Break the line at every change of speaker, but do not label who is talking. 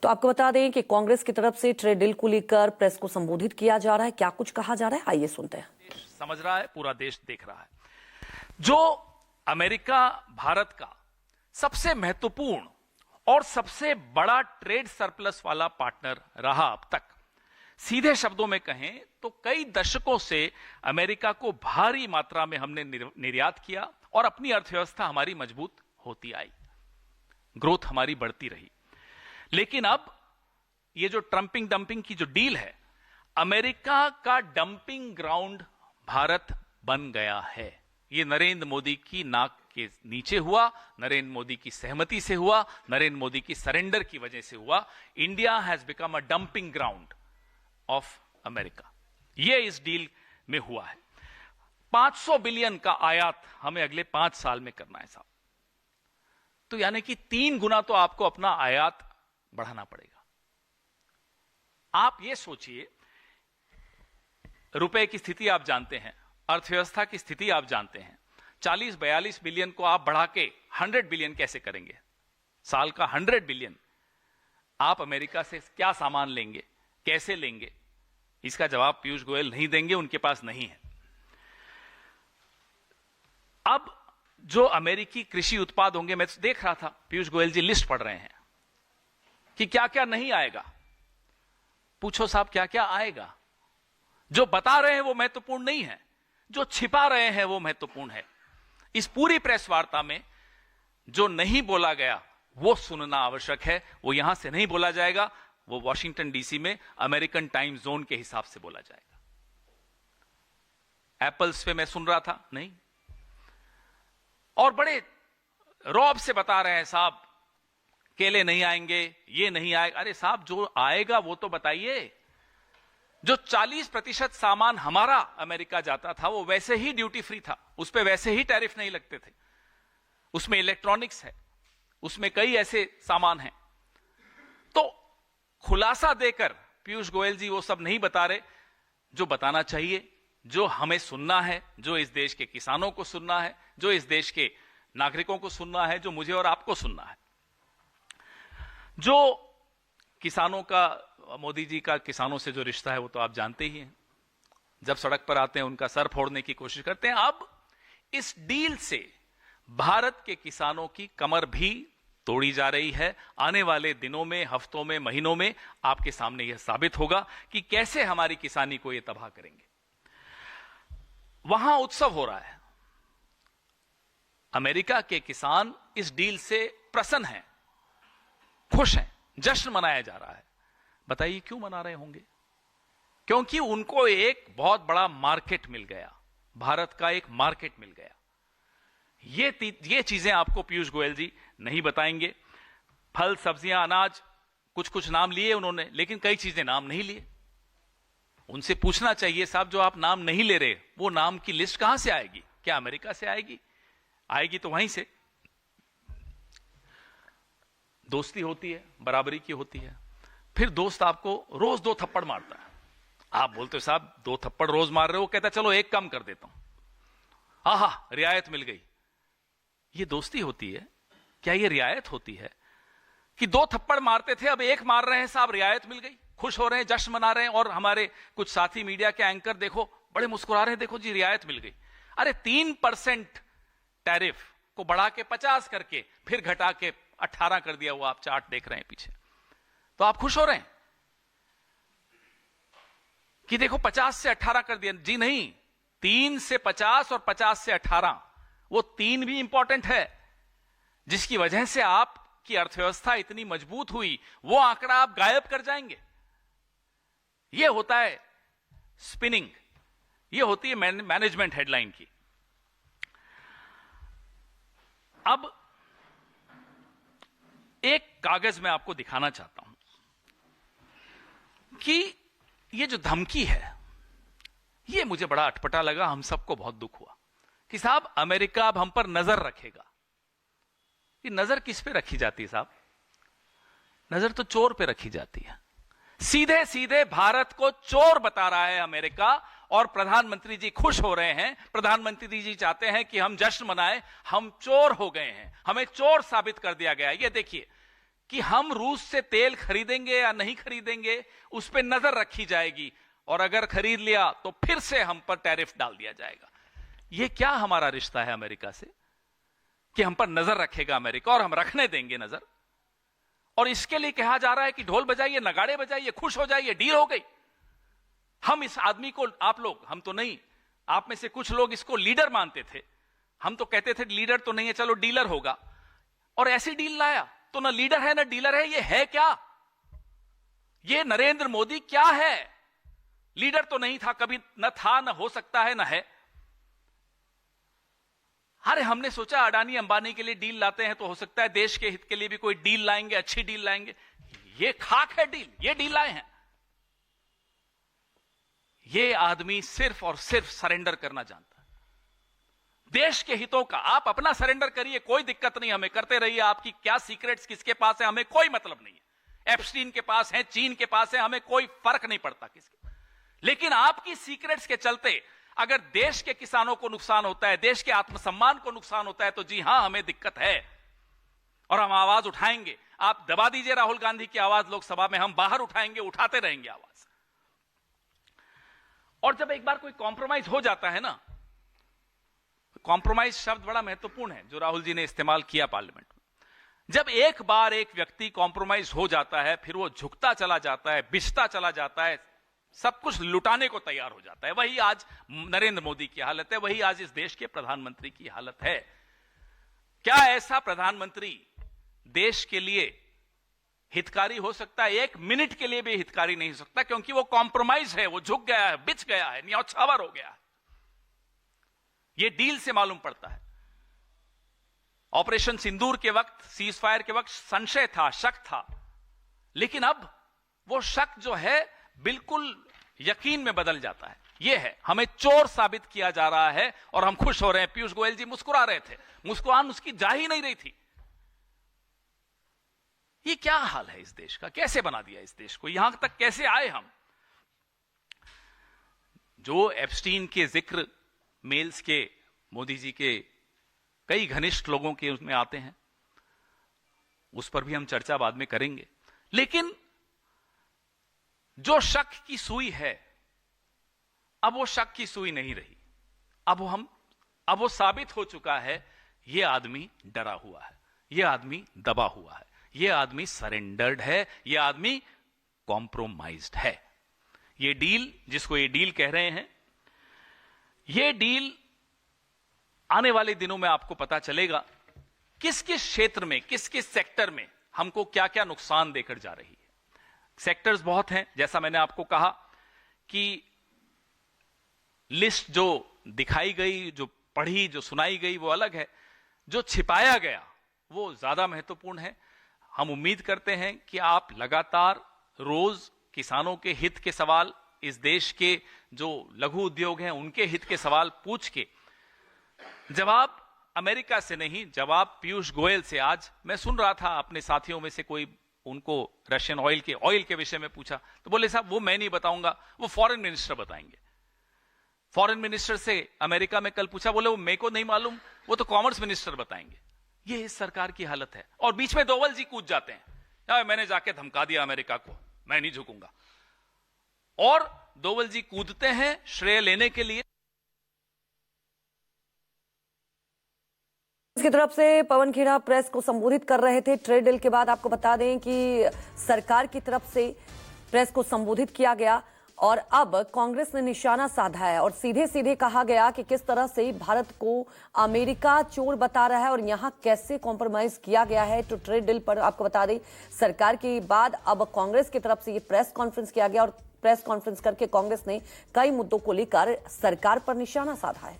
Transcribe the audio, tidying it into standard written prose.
तो आपको बता दें कि कांग्रेस की तरफ से ट्रेड डील को लेकर प्रेस को संबोधित किया जा रहा है। क्या कुछ कहा जा रहा है, आइए सुनते हैं।
समझ रहा है, पूरा देश देख रहा है। जो अमेरिका भारत का सबसे महत्वपूर्ण और सबसे बड़ा ट्रेड सरप्लस वाला पार्टनर रहा अब तक, सीधे शब्दों में कहें तो कई दशकों से अमेरिका को भारी मात्रा में हमने निर्यात किया और अपनी अर्थव्यवस्था हमारी मजबूत होती आई, ग्रोथ हमारी बढ़ती रही। लेकिन अब ये जो ट्रंपिंग डंपिंग की जो डील है, अमेरिका का डंपिंग ग्राउंड भारत बन गया है। ये नरेंद्र मोदी की नाक के नीचे हुआ, नरेंद्र मोदी की सहमति से हुआ, नरेंद्र मोदी की सरेंडर की वजह से हुआ। India has become a dumping ground of America. ये इस डील में हुआ है। 500 बिलियन का आयात हमें अगले 5 साल में करना है साहब। तो यानी कि 3 गुना तो आपको अपना आयात बढ़ाना पड़ेगा। आप ये सोचिए, रुपए की स्थिति आप जानते हैं, अर्थव्यवस्था की स्थिति आप जानते हैं। 40-42 बिलियन को आप बढ़ा के 100 बिलियन कैसे करेंगे? साल का 100 बिलियन आप अमेरिका से क्या सामान लेंगे, कैसे लेंगे? इसका जवाब पीयूष गोयल नहीं देंगे, उनके पास नहीं है। अब जो अमेरिकी कृषि उत्पाद होंगे, मैं तो देख रहा था पीयूष गोयल जी लिस्ट पढ़ रहे हैं कि क्या क्या नहीं आएगा। पूछो साहब क्या क्या आएगा? जो बता रहे हैं वो महत्वपूर्ण नहीं है, जो छिपा रहे हैं वो महत्वपूर्ण है। इस पूरी प्रेस वार्ता में जो नहीं बोला गया वो सुनना आवश्यक है। वो यहां से नहीं बोला जाएगा, वो वॉशिंगटन डीसी में अमेरिकन टाइम जोन के हिसाब से बोला जाएगा। एप्पल्स पे मैं सुन रहा था, नहीं, और बड़े रौब से बता रहे हैं साहब केले नहीं आएंगे, ये नहीं आएगा। अरे साहब जो आएगा वो तो बताइए। जो 40% सामान हमारा अमेरिका जाता था वो वैसे ही ड्यूटी फ्री था, उस पे वैसे ही टैरिफ नहीं लगते थे। उसमें इलेक्ट्रॉनिक्स है, उसमें कई ऐसे सामान हैं। तो खुलासा देकर पीयूष गोयल जी वो सब नहीं बता रहे जो बताना चाहिए, जो हमें सुनना है, जो इस देश के किसानों को सुनना है, जो इस देश के नागरिकों को सुनना है, जो मुझे और आपको सुनना है। जो किसानों का, मोदी जी का किसानों से जो रिश्ता है वो तो आप जानते ही हैं। जब सड़क पर आते हैं उनका सर फोड़ने की कोशिश करते हैं। अब इस डील से भारत के किसानों की कमर भी तोड़ी जा रही है। आने वाले दिनों में, हफ्तों में, महीनों में आपके सामने यह साबित होगा कि कैसे हमारी किसानी को यह तबाह करेंगे। वहां उत्सव हो रहा है। अमेरिका के किसान इस डील से प्रसन्न हैं, खुश हैं, जश्न मनाया जा रहा है। बताइए क्यों मना रहे होंगे? क्योंकि उनको एक बहुत बड़ा मार्केट मिल गया, भारत का एक मार्केट मिल गया। ये चीजें आपको पीयूष गोयल जी नहीं बताएंगे। फल, सब्जियां, अनाज, कुछ कुछ नाम लिए उन्होंने, लेकिन कई चीजें नाम नहीं लिए। उनसे पूछना चाहिए साहब, जो आप नाम नहीं ले रहे, वो नाम की लिस्ट कहां से आएगी? क्या अमेरिका से आएगी? आएगी तो वहीं से। दोस्ती होती है, बराबरी की होती है। फिर दोस्त आपको रोज 2 थप्पड़ मारता है। आप बोलते हो साहब 2 थप्पड़ रोज मार रहे हो, कहता चलो 1 कम कर देता हूं। आहा, रियायत मिल गई। ये दोस्ती होती है क्या? ये रियायत होती है कि 2 थप्पड़ मारते थे, अब 1 मार रहे हैं साहब, रियायत मिल गई, खुश हो रहे हैं, जश्न मना रहे हैं। और हमारे कुछ साथी मीडिया के एंकर देखो बड़े मुस्कुरा रहे हैं, देखो जी रियायत मिल गई। अरे 3% टैरिफ को बढ़ा के 50 करके फिर घटा के 18 कर दिया, वो आप चार्ट देख रहे हैं पीछे। तो आप खुश हो रहे हैं कि देखो 50 से 18 कर दिया? जी नहीं, 3 से 50 और 50 से 18, वो 3 भी इंपॉर्टेंट है, जिसकी वजह से आपकी अर्थव्यवस्था इतनी मजबूत हुई। वो आंकड़ा आप गायब कर जाएंगे। ये होता है स्पिनिंग, ये होती है मैनेजमेंट हेडलाइन की। अब एक कागज मैं आपको दिखाना चाहता हूं कि ये जो धमकी है, ये मुझे बड़ा अटपटा लगा। हम सबको बहुत दुख हुआ कि साहब अमेरिका अब हम पर नजर रखेगा। ये नजर किस पे रखी जाती है साहब? नजर तो चोर पे रखी जाती है। सीधे सीधे भारत को चोर बता रहा है अमेरिका, और प्रधानमंत्री जी खुश हो रहे हैं। प्रधानमंत्री जी चाहते हैं कि हम जश्न मनाएं, हम चोर हो गए हैं, हमें चोर साबित कर दिया गया। ये देखिए कि हम रूस से तेल खरीदेंगे या नहीं खरीदेंगे, उस पर नजर रखी जाएगी, और अगर खरीद लिया तो फिर से हम पर टैरिफ डाल दिया जाएगा। यह क्या हमारा रिश्ता है अमेरिका से कि हम पर नजर रखेगा अमेरिका और हम रखने देंगे नजर? और इसके लिए कहा जा रहा है कि ढोल बजाइए, नगाड़े बजाइए, खुश हो जाइए, डील हो गई। हम इस आदमी को, आप लोग, हम तो नहीं, आप में से कुछ लोग इसको लीडर मानते थे, हम तो कहते थे लीडर तो नहीं है, चलो डीलर होगा, और ऐसी डील लाया। तो ना लीडर है ना डीलर है, ये है क्या? ये नरेंद्र मोदी क्या है? लीडर तो नहीं था कभी, न था, न हो सकता है, न है। अरे हमने सोचा अडानी अंबानी के लिए डील लाते हैं तो हो सकता है देश के हित के लिए भी कोई डील लाएंगे, अच्छी डील लाएंगे। ये खाक है डील, ये डील लाए हैं। ये आदमी सिर्फ और सिर्फ सरेंडर करना जानता है, देश के हितों का। आप अपना सरेंडर करिए, कोई दिक्कत नहीं, हमें करते रहिए। आपकी क्या सीक्रेट्स किसके पास है हमें कोई मतलब नहीं है। एप्स्टीन के पास है, चीन के पास है, हमें कोई फर्क नहीं पड़ता किसके। लेकिन आपकी सीक्रेट्स के चलते अगर देश के किसानों को नुकसान होता है, देश के आत्मसम्मान को नुकसान होता है, तो जी हां, हमें दिक्कत है और हम आवाज उठाएंगे। आप दबा दीजिए राहुल गांधी की आवाज लोकसभा में, हम बाहर उठाएंगे, उठाते रहेंगे आवाज। और जब एक बार कोई कॉम्प्रोमाइज हो जाता है ना, कॉम्प्रोमाइज शब्द बड़ा महत्वपूर्ण है जो राहुल जी ने इस्तेमाल किया पार्लियामेंट में। जब एक बार एक व्यक्ति कॉम्प्रोमाइज हो जाता है, फिर वो झुकता चला जाता है, बिछता चला जाता है, सब कुछ लुटाने को तैयार हो जाता है। वही आज नरेंद्र मोदी की हालत है, वही आज इस देश के प्रधानमंत्री की हालत है। क्या ऐसा प्रधानमंत्री देश के लिए हितकारी हो सकता है? एक मिनट के लिए भी हितकारी नहीं हो सकता, क्योंकि वो कॉम्प्रोमाइज है, वो झुक गया है, बिछ गया है, न्यौछावर हो गया है। ये डील से मालूम पड़ता है। ऑपरेशन सिंदूर के वक्त, सीज फायर के वक्त संशय था, शक था, लेकिन अब वो शक जो है बिल्कुल यकीन में बदल जाता है। यह है, हमें चोर साबित किया जा रहा है और हम खुश हो रहे हैं। पीयूष गोयल जी मुस्कुरा रहे थे, मुस्कुराहट उसकी जा ही नहीं रही थी। ये क्या हाल है इस देश का? कैसे बना दिया इस देश को? यहां तक कैसे आए हम? जो एप्स्टीन के जिक्र मेल्स के मोदी जी के कई घनिष्ठ लोगों के उसमें आते हैं, उस पर भी हम चर्चा बाद में करेंगे। लेकिन जो शक की सुई है, अब वो शक की सुई नहीं रही। अब वो साबित हो चुका है, ये आदमी डरा हुआ है, ये आदमी दबा हुआ है, ये आदमी सरेंडर्ड है, ये आदमी कॉम्प्रोमाइज्ड है। ये डील, जिसको ये डील कह रहे हैं, ये डील आने वाले दिनों में आपको पता चलेगा किस किस क्षेत्र में, किस किस सेक्टर में हमको क्या क्या नुकसान देकर जा रही है। सेक्टर्स बहुत हैं, जैसा मैंने आपको कहा कि लिस्ट जो दिखाई गई, जो पढ़ी, जो सुनाई गई, वो अलग है। जो छिपाया गया वो ज्यादा महत्वपूर्ण है। हम उम्मीद करते हैं कि आप लगातार रोज किसानों के हित के सवाल, इस देश के जो लघु उद्योग हैं उनके हित के सवाल पूछ के जवाब अमेरिका से नहीं, जवाब पीयूष गोयल से। आज मैं सुन रहा था अपने साथियों में से कोई उनको रशियन ऑयल के विषय में पूछा, तो बोले साहब वो मैं नहीं बताऊंगा, वो फॉरेन मिनिस्टर बताएंगे। फॉरेन मिनिस्टर से अमेरिका में कल पूछा, बोले वो मेरे को नहीं मालूम, वो तो कॉमर्स मिनिस्टर बताएंगे। ये इस सरकार की हालत है। और बीच में डोवल जी कूद जाते हैं, यार मैंने जाके धमका दिया अमेरिका को, मैं नहीं झुकूंगा। और डोवल जी कूदते हैं श्रेय लेने के लिए।
की तरफ से पवन खेड़ा प्रेस को संबोधित कर रहे थे। ट्रेड डील के बाद आपको बता दें कि सरकार की तरफ से प्रेस को संबोधित किया गया और अब कांग्रेस ने निशाना साधा है और सीधे सीधे कहा गया कि किस तरह से भारत को अमेरिका चोर बता रहा है और यहां कैसे कॉम्प्रोमाइज किया गया है। तो ट्रेड डील पर आपको बता दें, सरकार के बाद अब कांग्रेस की तरफ से ये प्रेस कॉन्फ्रेंस किया गया और प्रेस कॉन्फ्रेंस करके कांग्रेस ने कई मुद्दों को लेकर सरकार पर निशाना साधा है।